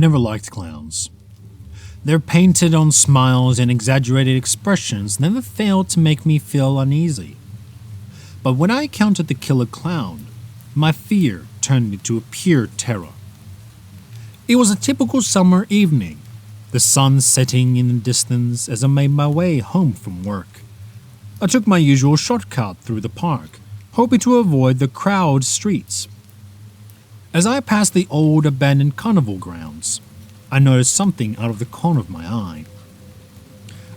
never liked clowns. Their painted-on smiles and exaggerated expressions never failed to make me feel uneasy. But when I encountered the killer clown, my fear turned into a pure terror. It was a typical summer evening, the sun setting in the distance as I made my way home from work. I took my usual shortcut through the park, hoping to avoid the crowded streets. As I passed the old abandoned carnival grounds, I noticed something out of the corner of my eye.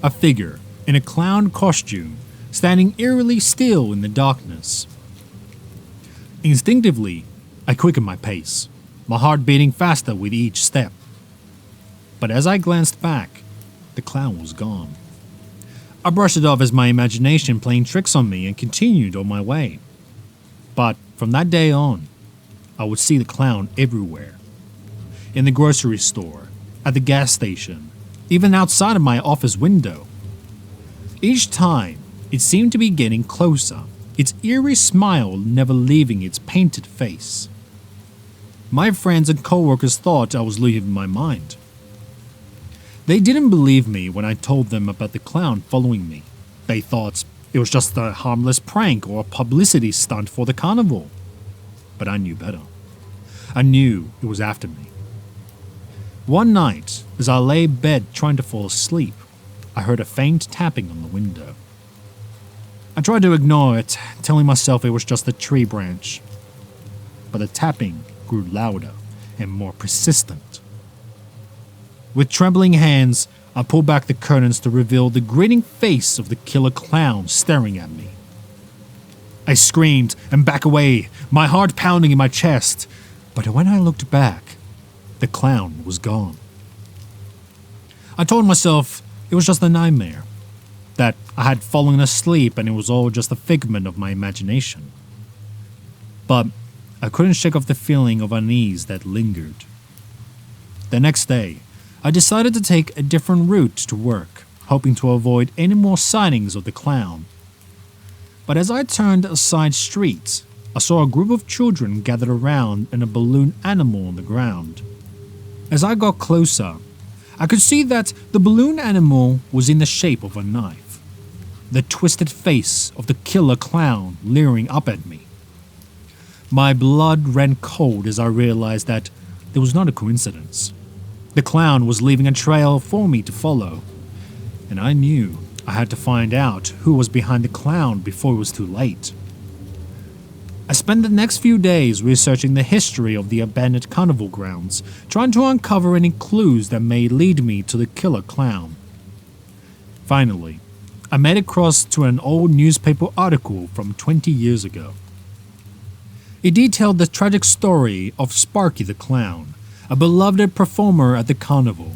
A figure in a clown costume standing eerily still in the darkness. Instinctively, I quickened my pace, my heart beating faster with each step. But as I glanced back, the clown was gone. I brushed it off as my imagination playing tricks on me and continued on my way. But from that day on, I would see the clown everywhere. In the grocery store, at the gas station, even outside of my office window. Each time, it seemed to be getting closer, its eerie smile never leaving its painted face. My friends and coworkers thought I was losing my mind. They didn't believe me when I told them about the clown following me. They thought it was just a harmless prank or a publicity stunt for the carnival. But I knew better. I knew it was after me. One night, as I lay in bed trying to fall asleep, I heard a faint tapping on the window. I tried to ignore it, telling myself it was just a tree branch. But the tapping grew louder and more persistent. With trembling hands, I pulled back the curtains to reveal the grinning face of the killer clown staring at me. I screamed and backed away, my heart pounding in my chest. But when I looked back, the clown was gone. I told myself it was just a nightmare, that I had fallen asleep and it was all just a figment of my imagination. But I couldn't shake off the feeling of unease that lingered. The next day, I decided to take a different route to work, hoping to avoid any more sightings of the clown. But as I turned a side street, I saw a group of children gathered around and a balloon animal on the ground. As I got closer, I could see that the balloon animal was in the shape of a knife, the twisted face of the killer clown leering up at me. My blood ran cold as I realized that there was not a coincidence. The clown was leaving a trail for me to follow, and I knew I had to find out who was behind the clown before it was too late. I spent the next few days researching the history of the abandoned carnival grounds, trying to uncover any clues that may lead me to the killer clown. Finally, I made across to an old newspaper article from 20 years ago. It detailed the tragic story of Sparky the clown, a beloved performer at the carnival,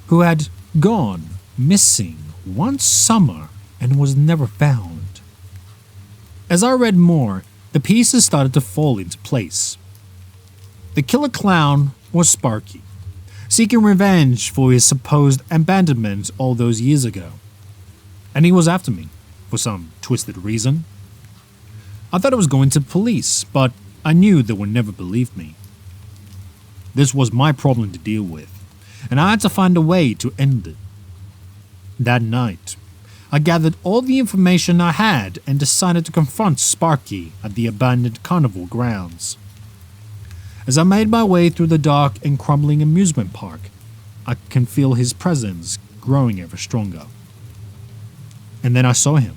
who had gone missing one summer and was never found. As I read more, the pieces started to fall into place. The killer clown was Sparky, seeking revenge for his supposed abandonment all those years ago. And he was after me, for some twisted reason. I thought I was going to police, but I knew they would never believe me. This was my problem to deal with, and I had to find a way to end it. That night, I gathered all the information I had and decided to confront Sparky at the abandoned carnival grounds. As I made my way through the dark and crumbling amusement park, I can feel his presence growing ever stronger. And then I saw him,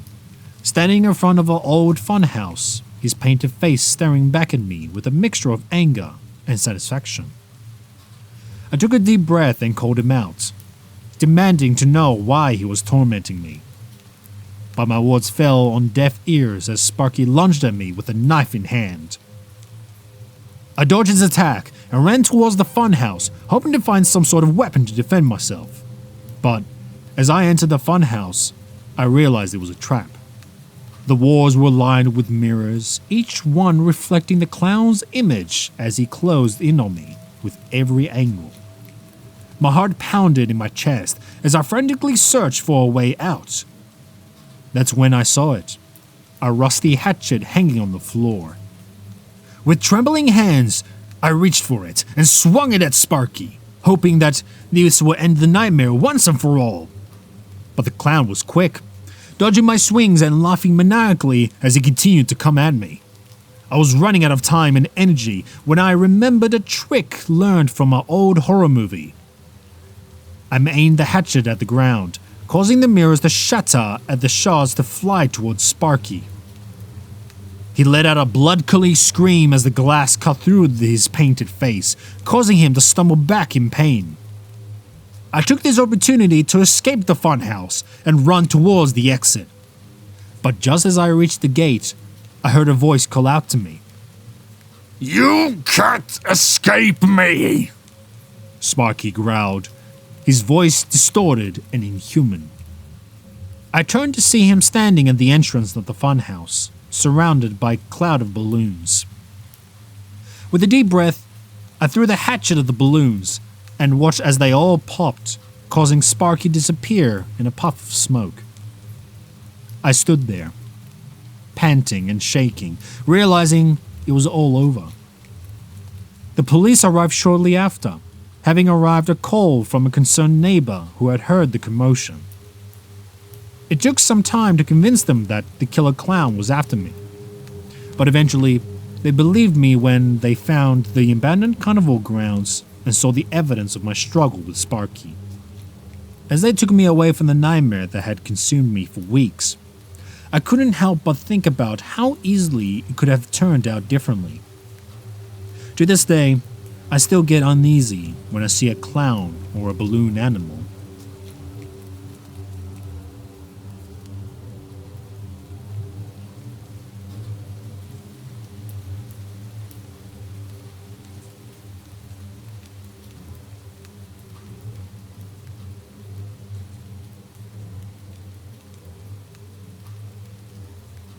standing in front of an old funhouse, his painted face staring back at me with a mixture of anger and satisfaction. I took a deep breath and called him out, demanding to know why he was tormenting me. But my words fell on deaf ears as Sparky lunged at me with a knife in hand. I dodged his attack and ran towards the funhouse, hoping to find some sort of weapon to defend myself. But as I entered the funhouse, I realized it was a trap. The walls were lined with mirrors, each one reflecting the clown's image as he closed in on me with every angle. My heart pounded in my chest as I frantically searched for a way out. That's when I saw it, a rusty hatchet hanging on the floor. With trembling hands, I reached for it and swung it at Sparky. hoping that this would end the nightmare once and for all. But the clown was quick, dodging my swings and laughing maniacally as he continued to come at me. I was running out of time and energy when I remembered a trick learned from an old horror movie. I aimed the hatchet at the ground, causing the mirrors to shatter and the shards to fly towards Sparky. He let out a blood-curdling scream as the glass cut through his painted face, causing him to stumble back in pain. I took this opportunity to escape the funhouse and run towards the exit. But just as I reached the gate, I heard a voice call out to me. "You can't escape me!" Sparky growled, his voice distorted and inhuman. I turned to see him standing at the entrance of the funhouse, surrounded by a cloud of balloons. With a deep breath, I threw the hatchet at the balloons and watched as they all popped, causing Sparky to disappear in a puff of smoke. I stood there, panting and shaking, realizing it was all over. The police arrived shortly after, having arrived a call from a concerned neighbor who had heard the commotion. It took some time to convince them that the killer clown was after me, but eventually they believed me when they found the abandoned carnival grounds and saw the evidence of my struggle with Sparky. As they took me away from the nightmare that had consumed me for weeks, I couldn't help but think about how easily it could have turned out differently. To this day, I still get uneasy when I see a clown or a balloon animal